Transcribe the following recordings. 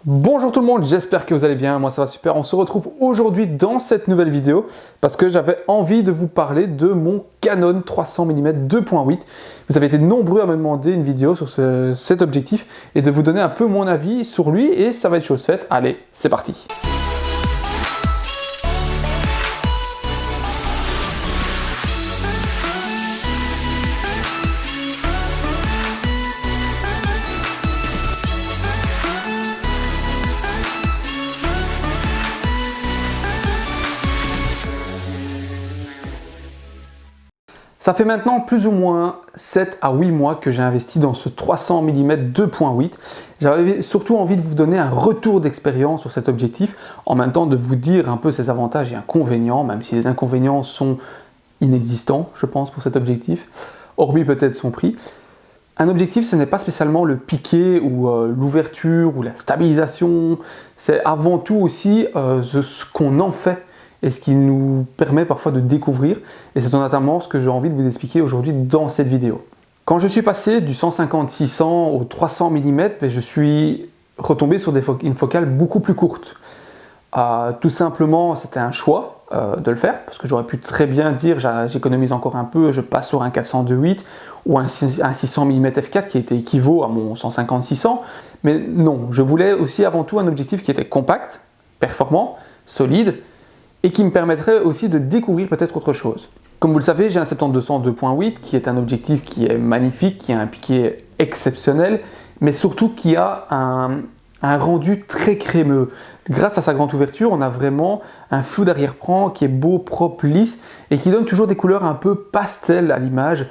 Bonjour tout le monde, j'espère que vous allez bien, moi ça va super. On se retrouve aujourd'hui dans cette nouvelle vidéo parce que j'avais envie de vous parler de mon Canon 300 mm 2.8. Vous avez été nombreux à me demander une vidéo sur cet objectif et de vous donner un peu mon avis sur lui et ça va être chose faite. Allez, c'est parti. Ça fait maintenant plus ou moins 7 à 8 mois que j'ai investi dans ce 300 mm 2.8. J'avais surtout envie de vous donner un retour d'expérience sur cet objectif, en même temps de vous dire un peu ses avantages et inconvénients, même si les inconvénients sont inexistants, je pense, pour cet objectif, hormis peut-être son prix. Un objectif, ce n'est pas spécialement le piqué ou l'ouverture ou la stabilisation, c'est avant tout aussi ce qu'on en fait et ce qui nous permet parfois de découvrir. Et c'est notamment ce que j'ai envie de vous expliquer aujourd'hui dans cette vidéo. Quand je suis passé du 150-600 au 300 mm, je suis retombé sur une focale beaucoup plus courte. Tout simplement, c'était un choix de le faire, parce que j'aurais pu très bien dire j'économise encore un peu, je passe sur un 400-2.8 ou un 600 mm f4 qui était équivaut à mon 150-600. Mais non, je voulais aussi avant tout un objectif qui était compact, performant, solide, et qui me permettrait aussi de découvrir peut-être autre chose. Comme vous le savez, j'ai un 70-200 2.8 qui est un objectif qui est magnifique, qui a un piqué exceptionnel, mais surtout qui a un rendu très crémeux. Grâce à sa grande ouverture, on a vraiment un flou d'arrière-plan qui est beau, propre, lisse et qui donne toujours des couleurs un peu pastel à l'image,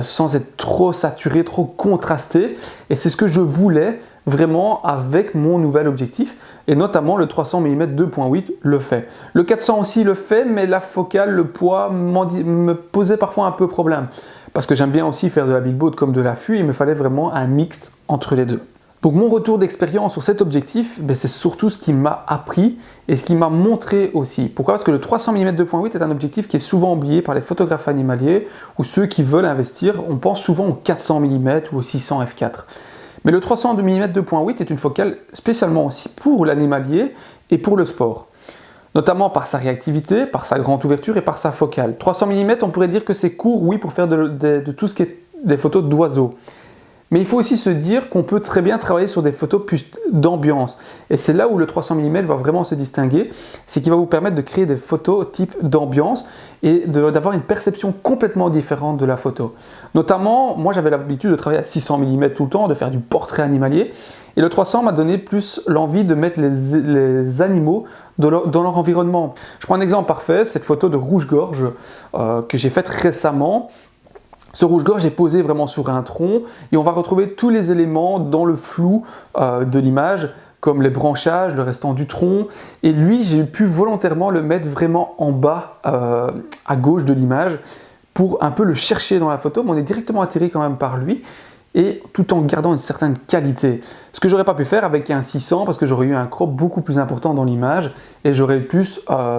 sans être trop saturé, trop contrasté. Et c'est ce que je voulais vraiment avec mon nouvel objectif, et notamment le 300 mm 2.8 le fait. Le 400 aussi le fait, mais la focale, le poids me posait parfois un peu problème, parce que j'aime bien aussi faire de la big boat comme de l'affût, il me fallait vraiment un mix entre les deux. Donc mon retour d'expérience sur cet objectif, c'est surtout ce qui m'a appris et ce qui m'a montré aussi. Pourquoi ? Parce que le 300 mm 2.8 est un objectif qui est souvent oublié par les photographes animaliers ou ceux qui veulent investir. On pense souvent au 400 mm ou au 600 f4. Mais le 300 mm 2.8 est une focale spécialement aussi pour l'animalier et pour le sport. Notamment par sa réactivité, par sa grande ouverture et par sa focale. 300 mm, on pourrait dire que c'est court, oui, pour faire de tout ce qui est des photos d'oiseaux. Mais il faut aussi se dire qu'on peut très bien travailler sur des photos plus d'ambiance. Et c'est là où le 300 mm va vraiment se distinguer, c'est qu'il va vous permettre de créer des photos type d'ambiance et d'avoir une perception complètement différente de la photo. Notamment, moi j'avais l'habitude de travailler à 600 mm tout le temps, de faire du portrait animalier. Et le 300 m'a donné plus l'envie de mettre les animaux dans leur environnement. Je prends un exemple parfait, cette photo de rouge-gorge que j'ai faite récemment. Ce rouge-gorge est posé vraiment sur un tronc et on va retrouver tous les éléments dans le flou de l'image, comme les branchages, le restant du tronc. Et lui, j'ai pu volontairement le mettre vraiment en bas à gauche de l'image pour un peu le chercher dans la photo, mais on est directement attiré quand même par lui et tout en gardant une certaine qualité. Ce que j'aurais pas pu faire avec un 600 parce que j'aurais eu un crop beaucoup plus important dans l'image et j'aurais pu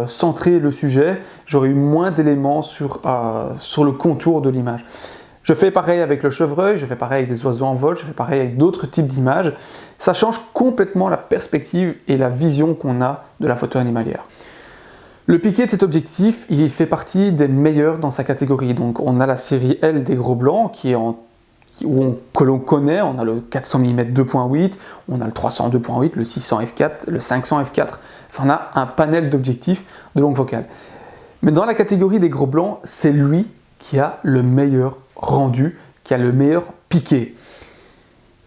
centrer le sujet, j'aurais eu moins d'éléments sur le contour de l'image. Je fais pareil avec le chevreuil, je fais pareil avec des oiseaux en vol, je fais pareil avec d'autres types d'images. Ça change complètement la perspective et la vision qu'on a de la photo animalière. Le piqué de cet objectif, il fait partie des meilleurs dans sa catégorie. Donc on a la série L des gros blancs que l'on connaît, on a le 400 mm 2.8, on a le 300 2.8, le 600 f4, le 500 f4. Enfin, on a un panel d'objectifs de longue focale. Mais dans la catégorie des gros blancs, c'est lui qui a le meilleur rendu, qui a le meilleur piqué.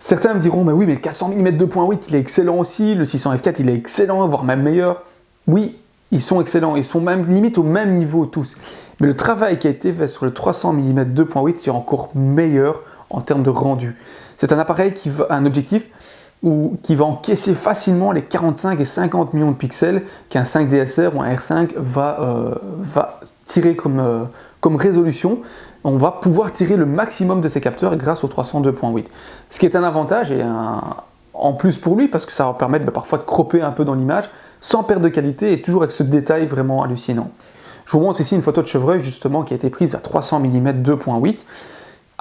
Certains me diront, mais oui, mais le 400 mm 2.8, il est excellent aussi, le 600 f4, il est excellent, voire même meilleur. Oui, ils sont excellents, ils sont même limite au même niveau tous. Mais le travail qui a été fait sur le 300 mm 2.8 est encore meilleur en termes de rendu. C'est un appareil un objectif qui va encaisser facilement les 45 et 50 millions de pixels qu'un 5 DSR ou un R5 va tirer comme résolution. On va pouvoir tirer le maximum de ces capteurs grâce au 300 2.8. Ce qui est un avantage et en plus pour lui parce que ça va permettre parfois de cropper un peu dans l'image sans perdre de qualité et toujours avec ce détail vraiment hallucinant. Je vous montre ici une photo de chevreuil justement qui a été prise à 300 mm 2.8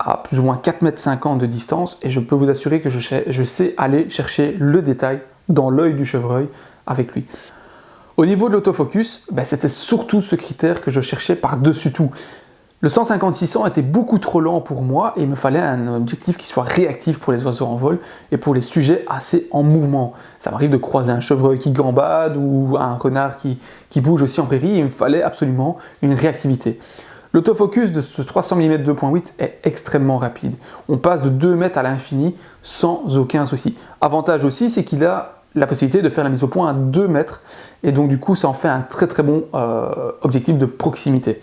à plus ou moins 4,50 m de distance et je peux vous assurer que je sais aller chercher le détail dans l'œil du chevreuil avec lui. Au niveau de l'autofocus, c'était surtout ce critère que je cherchais par-dessus tout. Le 150-600 était beaucoup trop lent pour moi et il me fallait un objectif qui soit réactif pour les oiseaux en vol et pour les sujets assez en mouvement. Ça m'arrive de croiser un chevreuil qui gambade ou un renard qui bouge aussi en prairie, il me fallait absolument une réactivité. L'autofocus de ce 300 mm 2.8 est extrêmement rapide. On passe de 2 mètres à l'infini sans aucun souci. Avantage aussi, c'est qu'il a la possibilité de faire la mise au point à 2 mètres et donc du coup ça en fait un très très bon objectif de proximité.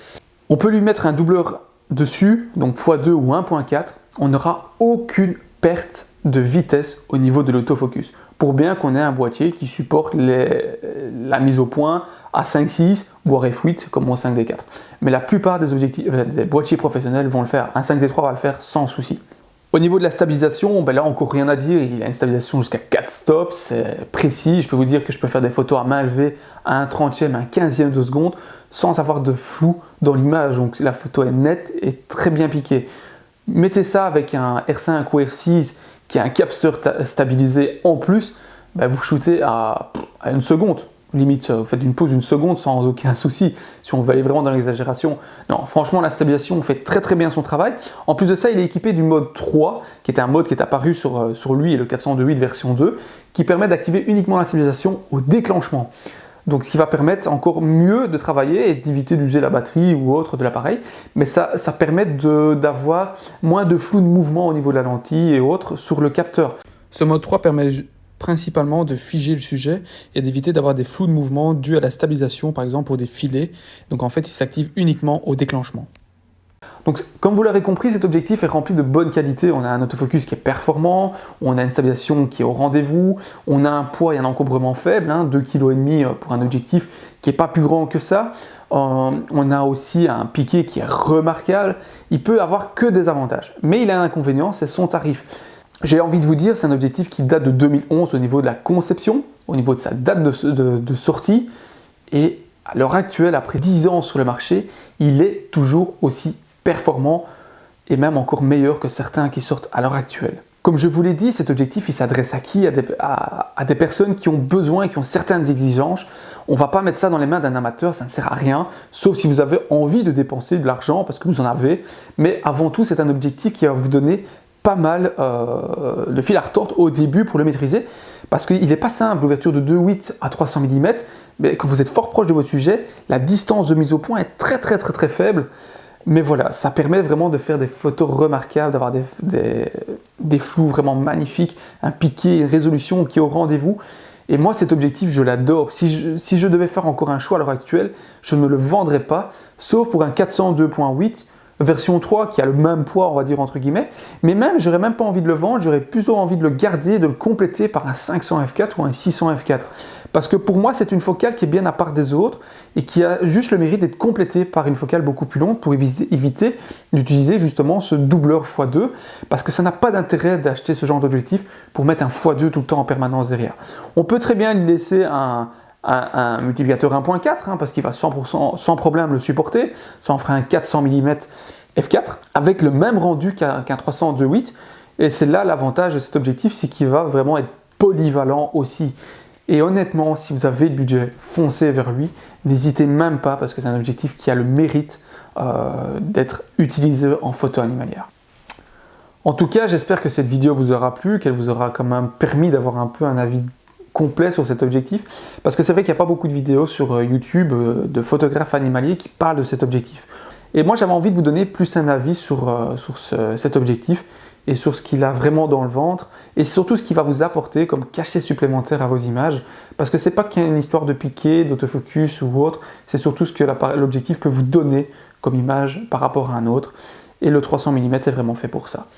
On peut lui mettre un doubleur dessus, donc x2 ou 1.4, on n'aura aucune perte de vitesse au niveau de l'autofocus. Pour bien qu'on ait un boîtier qui supporte la mise au point à 5.6 voire f8 comme mon 5D4. Mais la plupart des boîtiers professionnels vont le faire. Un 5D3 va le faire sans souci. Au niveau de la stabilisation, là encore rien à dire, il a une stabilisation jusqu'à 4 stops, c'est précis, je peux vous dire que je peux faire des photos à main levée à 1/30e, 1/15e de seconde sans avoir de flou dans l'image, donc la photo est nette et très bien piquée. Mettez ça avec un R5 ou R6 qui a un capteur stabilisé en plus, vous shootez à 1 seconde. Limite, vous faites une pause d'une seconde sans aucun souci, si on veut aller vraiment dans l'exagération. Non, franchement, la stabilisation fait très très bien son travail. En plus de ça, il est équipé du mode 3, qui est un mode qui est apparu sur lui et le 402.8 version 2, qui permet d'activer uniquement la stabilisation au déclenchement. Donc ce qui va permettre encore mieux de travailler et d'éviter d'user la batterie ou autre de l'appareil, mais ça permet d'avoir moins de flou de mouvement au niveau de la lentille et autres sur le capteur. Ce mode 3 permet principalement de figer le sujet et d'éviter d'avoir des flous de mouvement dus à la stabilisation, par exemple pour des filets. Donc en fait, il s'active uniquement au déclenchement. Donc comme vous l'aurez compris, cet objectif est rempli de bonne qualité. On a un autofocus qui est performant, on a une stabilisation qui est au rendez-vous, on a un poids et un encombrement faible, 2,5 kg pour un objectif qui n'est pas plus grand que ça. On a aussi un piqué qui est remarquable. Il peut avoir que des avantages, mais il a un inconvénient, c'est son tarif. J'ai envie de vous dire, c'est un objectif qui date de 2011 au niveau de la conception, au niveau de sa date de sortie, et à l'heure actuelle, après 10 ans sur le marché, il est toujours aussi performant et même encore meilleur que certains qui sortent à l'heure actuelle. Comme je vous l'ai dit, cet objectif il s'adresse à qui? À des personnes qui ont besoin, qui ont certaines exigences. On ne va pas mettre ça dans les mains d'un amateur, ça ne sert à rien, sauf si vous avez envie de dépenser de l'argent parce que vous en avez. Mais avant tout, c'est un objectif qui va vous donner pas mal de fil à retordre au début pour le maîtriser, parce qu'il n'est pas simple, l'ouverture de 2.8 à 300 mm, mais quand vous êtes fort proche de votre sujet, la distance de mise au point est très faible, mais voilà, ça permet vraiment de faire des photos remarquables, d'avoir des flous vraiment magnifiques, un piqué, une résolution qui est au rendez-vous. Et moi, cet objectif, je l'adore. Si je devais faire encore un choix à l'heure actuelle, je ne le vendrais pas, sauf pour un 402.8, version 3 qui a le même poids, on va dire entre guillemets, mais même, j'aurais même pas envie de le vendre, j'aurais plutôt envie de le garder, de le compléter par un 500 f4 ou un 600 f4. Parce que pour moi, c'est une focale qui est bien à part des autres et qui a juste le mérite d'être complétée par une focale beaucoup plus longue pour éviter d'utiliser justement ce doubleur x2, parce que ça n'a pas d'intérêt d'acheter ce genre d'objectif pour mettre un x2 tout le temps en permanence derrière. On peut très bien lui laisser un multiplicateur 1.4 parce qu'il va 100% sans problème le supporter, ça en fera un 400 mm f4 avec le même rendu qu'un 302.8, et c'est là l'avantage de cet objectif, c'est qu'il va vraiment être polyvalent aussi. Et honnêtement, si vous avez le budget, foncez vers lui, n'hésitez même pas parce que c'est un objectif qui a le mérite d'être utilisé en photo animalière. En tout cas, j'espère que cette vidéo vous aura plu, qu'elle vous aura quand même permis d'avoir un peu un avis complet sur cet objectif, parce que c'est vrai qu'il n'y a pas beaucoup de vidéos sur YouTube de photographes animaliers qui parlent de cet objectif. Et moi j'avais envie de vous donner plus un avis sur cet objectif et sur ce qu'il a vraiment dans le ventre et surtout ce qu'il va vous apporter comme cachet supplémentaire à vos images, parce que c'est pas qu'il y a une histoire de piqué, d'autofocus ou autre, c'est surtout ce que l'objectif peut vous donner comme image par rapport à un autre, et le 300 mm est vraiment fait pour ça.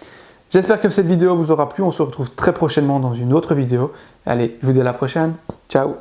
J'espère que cette vidéo vous aura plu, on se retrouve très prochainement dans une autre vidéo. Allez, je vous dis à la prochaine, ciao!